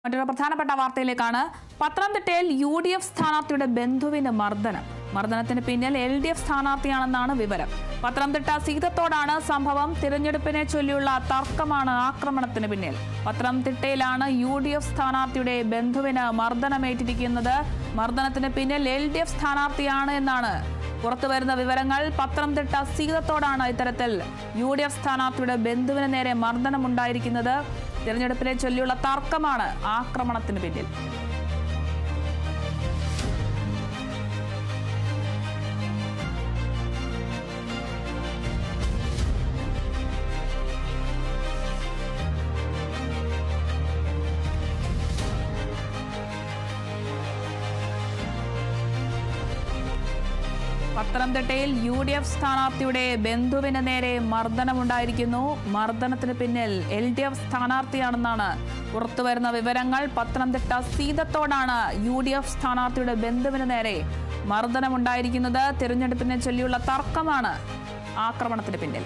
മറ്റൊരു പ്രധാനപ്പെട്ട വാർത്തയിലേക്കാണ്. പത്തനംതിട്ടയിൽ UDF സ്ഥാനാർത്ഥിയുടെ ബന്ധുവിന് മർദ്ദനത്തിന് പിന്നിൽ LDF സ്ഥാനാർത്ഥിയാണെന്നാണ് വിവരം. പത്തനംതിട്ട സീതത്തോടാണ് സംഭവം. തിരഞ്ഞെടുപ്പിനെ ചൊല്ലിയുള്ള തർക്കമാണ് ആക്രമണത്തിന് പിന്നിൽ. പത്തനംതിട്ടയിലാണ് UDF സ്ഥാനാർത്ഥിയുടെ ബന്ധുവിന് മർദ്ദനമേറ്റിരിക്കുന്നത്. മർദ്ദനത്തിന് പിന്നിൽ LDF സ്ഥാനാർത്ഥിയാണ് എന്നാണ് പുറത്തുവരുന്ന വിവരങ്ങൾ. പത്തനംതിട്ട സീതത്തോടാണ് ഇത്തരത്തിൽ UDF സ്ഥാനാർത്ഥിയുടെ ബന്ധുവിന് നേരെ മർദ്ദനമുണ്ടായിരിക്കുന്നത്. തിരഞ്ഞെടുപ്പിനെ ചൊല്ലിയുള്ള തർക്കമാണ് ആക്രമണത്തിന് പിന്നിൽ. പത്തനംതിട്ടയിൽ UDF സ്ഥാനാർത്ഥിയുടെ ബന്ധുവിന് നേരെ മർദ്ദനമുണ്ടായിരിക്കുന്നു. മർദ്ദനത്തിന് പിന്നിൽ LDF സ്ഥാനാർത്ഥിയാണെന്നാണ് പുറത്തുവരുന്ന വിവരങ്ങൾ. പത്തനംതിട്ട സീതത്തോടാണ് UDF സ്ഥാനാർത്ഥിയുടെ ബന്ധുവിന് നേരെ മർദ്ദനമുണ്ടായിരിക്കുന്നത്. തിരഞ്ഞെടുപ്പിനെ ചൊല്ലിയുള്ള തർക്കമാണ് ആക്രമണത്തിന് പിന്നിൽ.